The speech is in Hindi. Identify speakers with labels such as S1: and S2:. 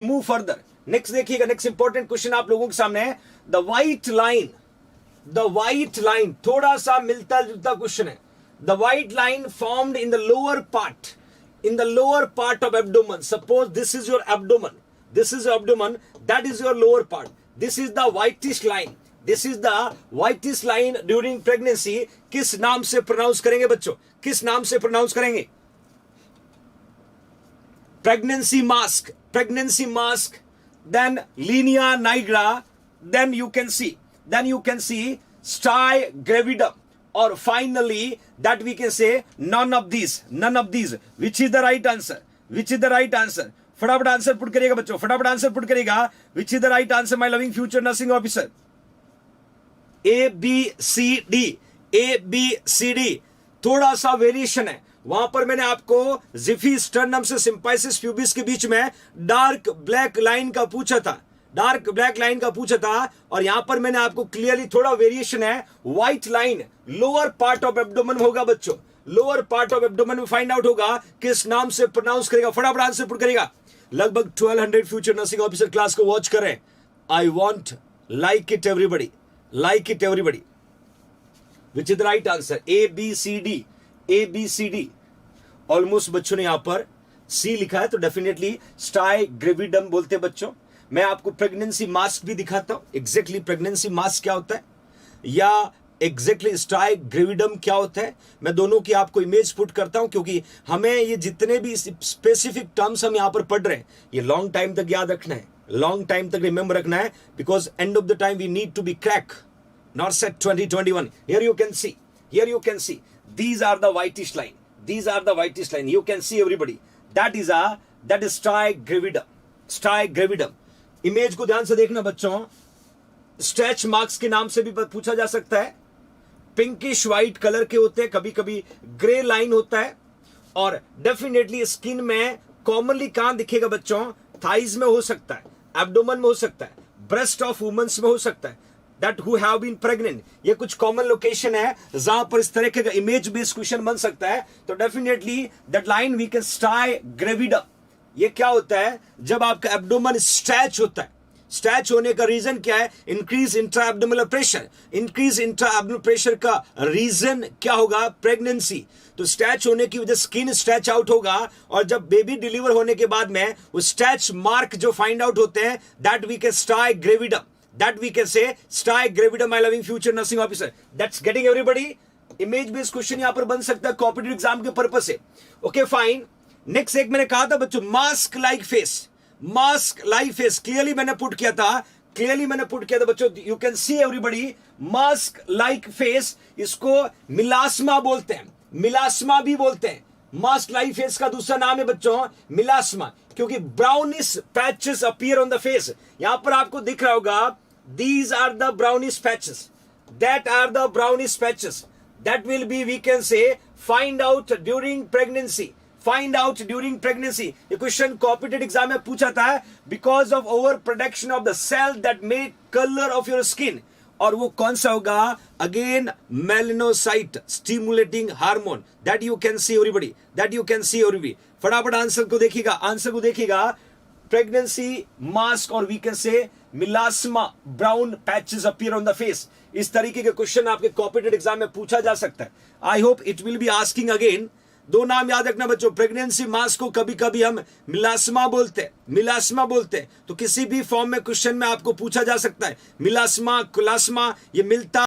S1: Move further. नेक्स्ट देखिएगा, नेक्स्ट इंपॉर्टेंट क्वेश्चन आप लोगों के सामने है। द व्हाइट लाइन थोड़ा सा मिलता जुलता क्वेश्चन है। The white line formed in the lower part of abdomen. Suppose this is your abdomen, that is your lower part. This is the whitish line during pregnancy. किस नाम से प्रोनाउंस करेंगे बच्चों? किस नाम से प्रोनाउंस करेंगे? pregnancy mask, then linea nigra, then you can see striae gravidum, or finally that we can say none of these. Which is the right answer? फटाफट आंसर पुट करिएगा बच्चों, फटाफट आंसर पुट करिएगा। Which is the right answer my loving future nursing officer? ABCD। थोड़ा सा वेरिएशन है वहां पर। मैंने आपको जिफी स्टर्नम से सिंपाइसिस प्यूबिस के बीच में डार्क ब्लैक लाइन का पूछा था, और यहां पर मैंने आपको क्लियरली थोड़ा वेरिएशन है। White line lower part of abdomen होगा बच्चों, लोअर पार्ट ऑफ एब्डोमेन में फाइंड आउट होगा किस नाम से प्रोनाउंस करेगा। फटाफट आंसर पुट करेगा। लगभग 1200 फ्यूचर नर्सिंग ऑफिसर क्लास को वॉच करें। I want like it everybody. Which is the right answer? ABCD। Almost बच्चों ने यहां पर सी लिखा है, तो डेफिनेटली स्ट्राई ग्रेविडम बोलते हैं बच्चों। मैं आपको प्रेगनेंसी मास्क भी दिखाता हूं। एग्जैक्टली प्रेगनेंसी मास्क क्या होता है या एग्जैक्टली स्ट्राई ग्रेविडम क्या होता है, मैं दोनों की आपको इमेज पुट करता हूं, क्योंकि हमें ये जितने भी स्पेसिफिक टर्म्स हम यहां पर पढ़ रहे हैं ये लॉन्ग टाइम तक याद रखना है, लॉन्ग टाइम तक रिमेंबर रखना है, because end of the time we need to be crack, not set 2021। Here you can see these are the whitish line, you can see everybody, that is striae gravidum। Image को ध्यान से देखना बच्चों। स्ट्रेच मार्क्स के नाम से भी पूछा जा सकता है। पिंकिश व्हाइट कलर के होते हैं, कभी कभी ग्रे लाइन होता है, और डेफिनेटली स्किन में कॉमनली कहां दिखेगा बच्चों? थाइज में हो सकता है, एब्डोमेन में हो सकता है, ब्रेस्ट ऑफ वुमेन्स में हो सकता है, that who have been pregnant। ये कुछ कॉमन लोकेशन है जहां पर इस तरह का इमेज बेस्ड क्वेश्चन बन सकता है। तो definitely that line we can striae gravidarum. ये क्या होता है? जब आपका एब्डोमेन स्ट्रेच होता है। स्ट्रेच होने का रीजन क्या है? Increase intra abdominal pressure. Increase intra abdominal pressure का रीजन क्या होगा? प्रेगनेंसी। तो स्ट्रेच होने की वजह स्किन स्ट्रेच आउट होगा, और जब बेबी डिलीवर होने के बाद में वो स्ट्रेच मार्क जो फाइंड आउट होते हैं, that we can striae gravidarum, that we can say striae gravidum, my loving future nursing officer। that's getting everybody। Image based question यहां पर बन सकता है कॉम्पिटिटिव एग्जाम के पर्पस से। Okay fine. नेक्स्ट एक मैंने कहा था बच्चों मास्क लाइक फेस, क्लियरली मैंने पुट किया था बच्चों। You can see everybody mask like face, इसको मिलास्मा बोलते हैं, मिलास्मा भी बोलते हैं। मास्क लाइक फेस का दूसरा नाम है बच्चों मिलास्मा, क्योंकि brownish patches appear on the face. यहां पर आपको दिख रहा होगा, these are the brownish patches, that are the brownish patches that will be, we can say, find out during pregnancy। ये क्वेश्चन कॉम्पिटिटिव एग्जाम में पूछा था, because of over production of the cell that make colour of your skin. और वो कौन सा होगा? Again melanocyte stimulating hormone, that you can see everybody. फटाफट आंसर को देखिएगा। प्रेगनेंसी मास्क, और we can say melasma, brown patches appear on the face. इस तरीके के क्वेश्चन आपके कॉम्पिटिटिव एग्जाम में पूछा जा सकता है। I hope it will be asking again. दो नाम याद रखना बच्चों। प्रेगनेंसी मास्क को कभी कभी हम मिलास्मा बोलते हैं, तो किसी भी फॉर्म में क्वेश्चन में आपको पूछा जा सकता है। मिलास्मा, कुलास्मा, ये मिलता